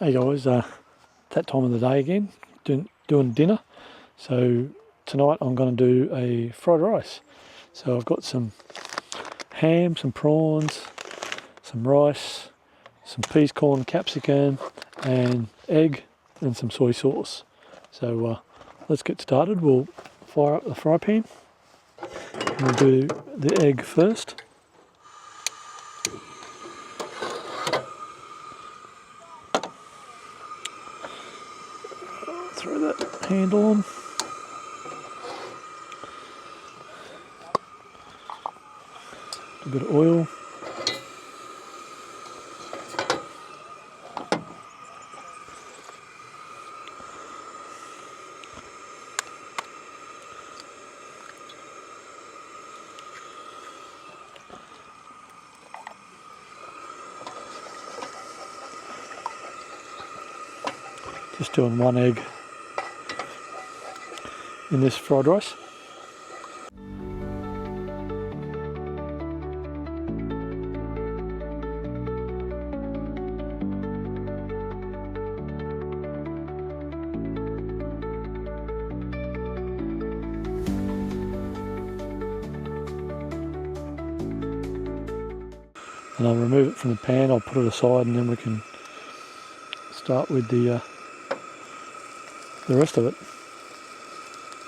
Hey guys, that time of the day again, doing dinner. So tonight I'm going to do a fried rice. So I've got some ham, some prawns, some rice, some peas, corn, capsicum, and egg, and some soy sauce. So let's get started. We'll fire up the fry pan. We'll do the egg first. Throw that handle on. A bit of oil. Just doing one egg in this fried rice. And I'll remove it from the pan, I'll put it aside, and then we can start with the rest of it.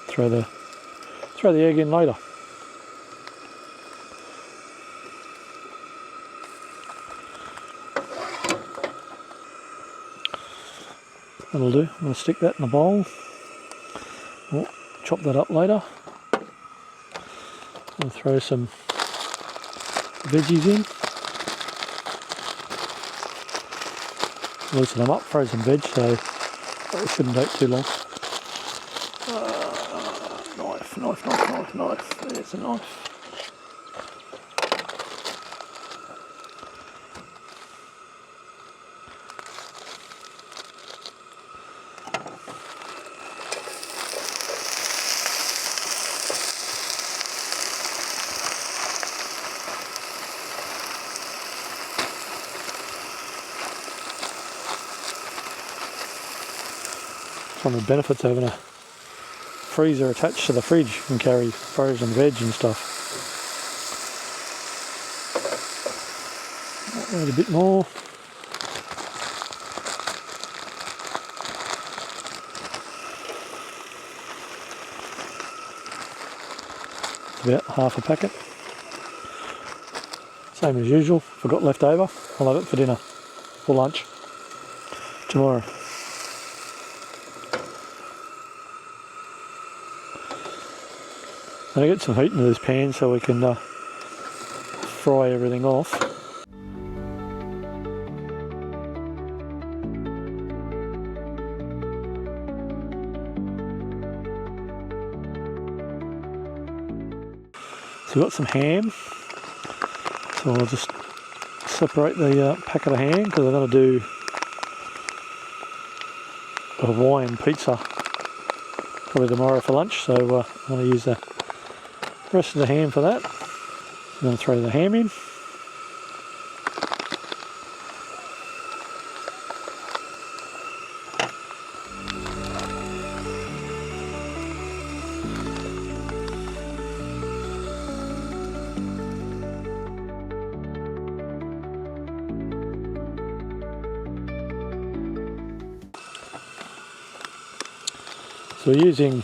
Throw the egg in later. That'll do. I'm going to stick that in a bowl. We'll chop that up later. I'll throw some veggies in. Loosen them up, frozen veg, so it shouldn't take too long. Knife. There's a knife. One of the benefits of having a freezer attached to the fridge, you can carry frozen veg and stuff. Add a bit more. About half a packet. Same as usual, if I've got left over, I'll have it for dinner or lunch tomorrow. And I get some heat into this pan so we can fry everything off. So we've got some ham. So I'll just separate the packet of ham because I'm going to do a Hawaiian pizza probably tomorrow for lunch. So I'm going to use the rest of the ham for that. I'm going to throw the ham in. So we're using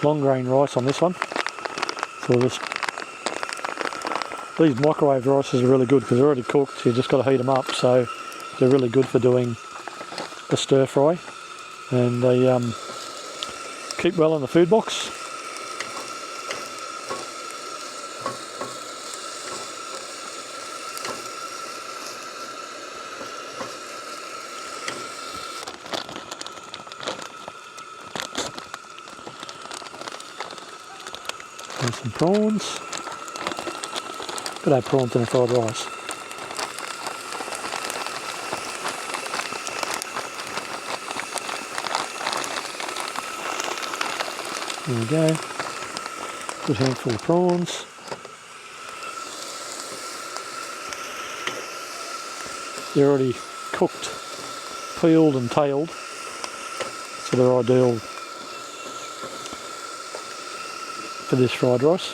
long grain rice on this one. So these microwave rices are really good because they're already cooked, so you just got to heat them up, so they're really good for doing a stir fry, and they keep well in the food box. And some prawns. Could have prawns in a fried rice. There we go. Good handful of prawns. They're already cooked, peeled and tailed, so they're ideal for this fried rice.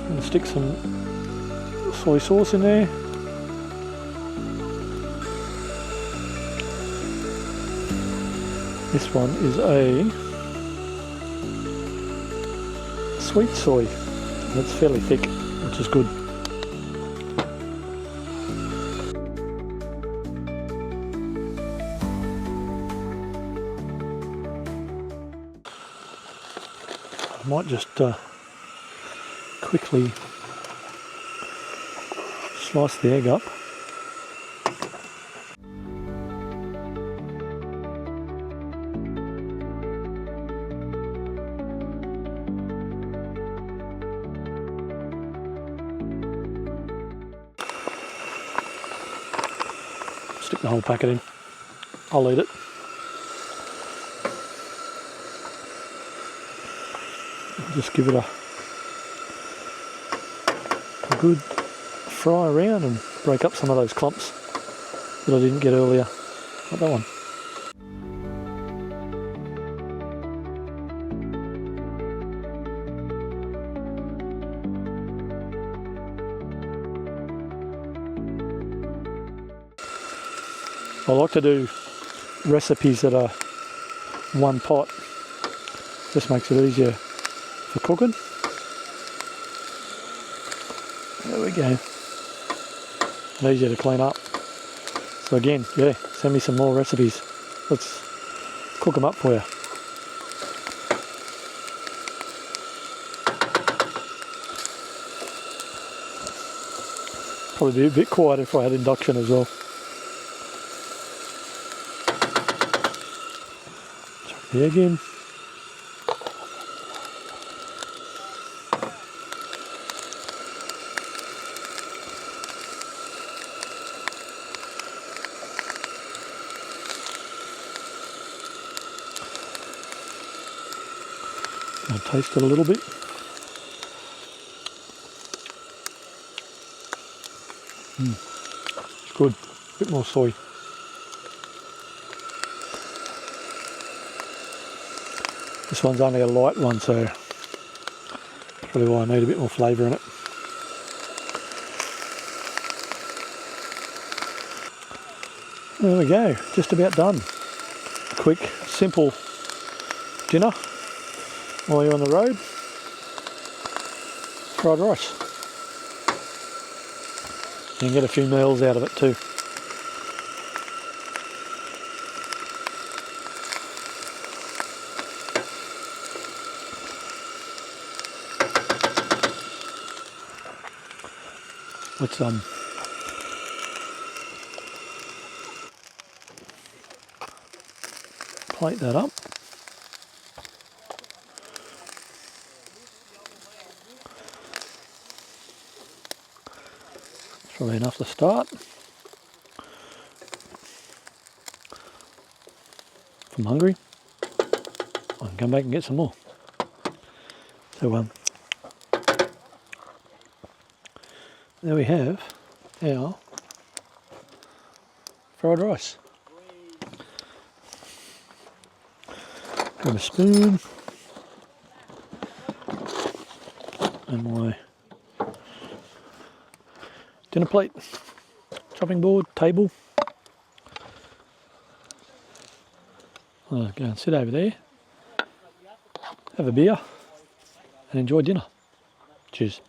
And stick some soy sauce in there. This one is a sweet soy. It's fairly thick, which is good. I might just quickly slice the egg up. Stick the whole packet in. I'll eat it. Just give it a good fry around and break up some of those clumps that I didn't get earlier. Like that one. I like to do recipes that are one pot. Just makes it easier for cooking. There we go. And easier to clean up. So again, yeah, send me some more recipes. Let's cook them up for you. Probably be a bit quieter if I had induction as well. Chuck the egg in. I'll taste it a little bit. It's good. A bit more soy. This one's only a light one, so probably why I need a bit more flavour in it. There we go. Just about done. Quick, simple dinner while you're on the road. Fried rice. You can get a few meals out of it too. Let's plate that up. Probably enough to start. If I'm hungry, I can come back and get some more. So there we have our fried rice. Grab a spoon and my dinner plate, chopping board, table. I'll go and sit over there, have a beer and enjoy dinner. Cheers.